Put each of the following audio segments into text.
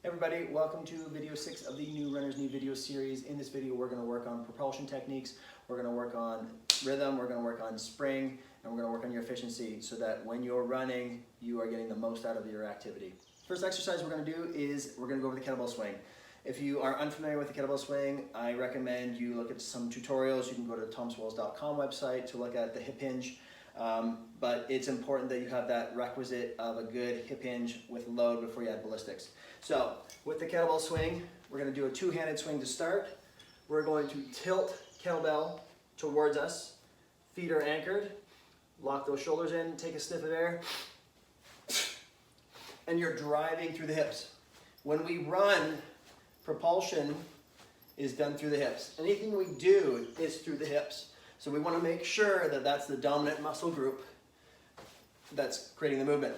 Everybody, welcome to video 6 of the New Runner's Knee video series. In this video, we're going to work on propulsion techniques, we're going to work on rhythm, we're going to work on spring, and we're going to work on your efficiency so that when you're running, you are getting the most out of your activity. First exercise we're going to do is we're going to go over the kettlebell swing. If you are unfamiliar with the kettlebell swing, I recommend you look at some tutorials. You can go to the tomswalls.com website to look at the hip hinge. But it's important that you have that requisite of a good hip hinge with load before you add ballistics. So with the kettlebell swing, we're going to do a two-handed swing to start. We're going to tilt kettlebell towards us. Feet are anchored. Lock those shoulders in, take a sniff of air. And you're driving through the hips. When we run, propulsion is done through the hips. Anything we do is through the hips. So we want to make sure that that's the dominant muscle group that's creating the movement.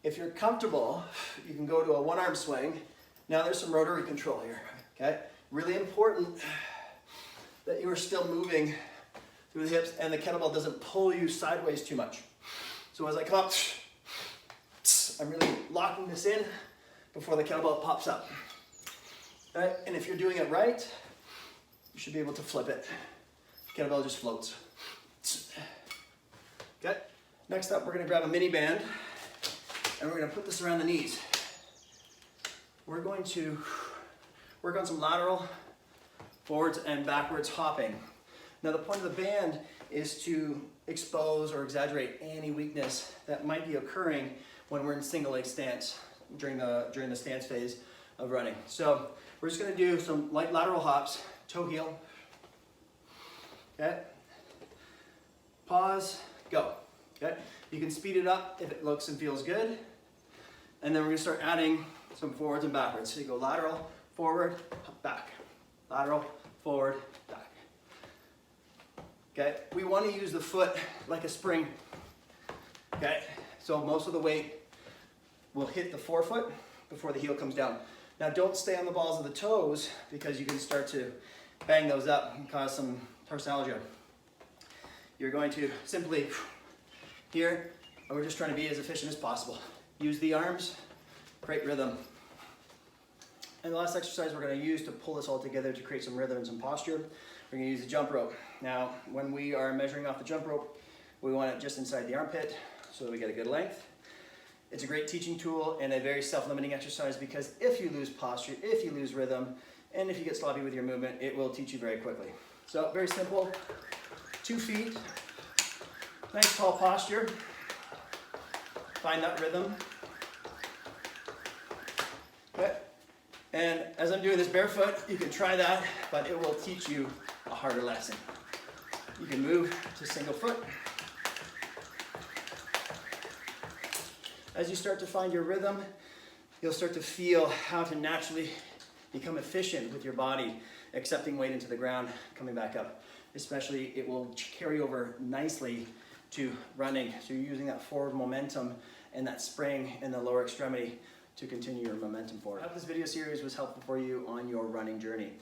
If you're comfortable, you can go to a one-arm swing. Now there's some rotary control here, okay? Really important that you are still moving through the hips and the kettlebell doesn't pull you sideways too much. So as I come up, I'm really locking this in before the kettlebell pops up. All right? And if you're doing it right, you should be able to flip it. Kettlebell just floats. Okay. Next up, we're going to grab a mini band and we're going to put this around the knees. We're going to work on some lateral, forwards and backwards hopping. Now the point of the band is to expose or exaggerate any weakness that might be occurring when we're in single leg stance during the stance phase of running. So we're just going to do some light lateral hops, toe heel. Okay. Pause, go. Okay. You can speed it up if it looks and feels good. And then we're going to start adding some forwards and backwards. So you go lateral, forward, back. Lateral, forward, back. Okay. We want to use the foot like a spring. Okay. So most of the weight will hit the forefoot before the heel comes down. Now don't stay on the balls of the toes because you can start to bang those up and cause some tarsalgia. You're going to simply, here, we're just trying to be as efficient as possible. Use the arms, create rhythm. And the last exercise we're going to use to pull this all together to create some rhythm and some posture, we're going to use the jump rope. Now, when we are measuring off the jump rope, we want it just inside the armpit so that we get a good length. It's a great teaching tool and a very self-limiting exercise because if you lose posture, if you lose rhythm, and if you get sloppy with your movement, it will teach you very quickly. So very simple, 2 feet, nice tall posture, find that rhythm. Okay. And as I'm doing this barefoot, you can try that, but it will teach you a harder lesson. You can move to single foot. As you start to find your rhythm, you'll start to feel how to naturally become efficient with your body, accepting weight into the ground, coming back up. Especially, it will carry over nicely to running. So you're using that forward momentum and that spring in the lower extremity to continue your momentum forward. I hope this video series was helpful for you on your running journey.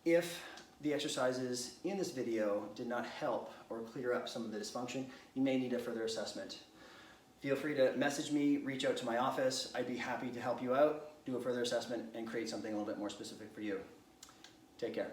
If the exercises in this video did not help or clear up some of the dysfunction, you may need a further assessment. Feel free to message me, reach out to my office. I'd be happy to help you out, do a further assessment, and create something a little bit more specific for you. Take care.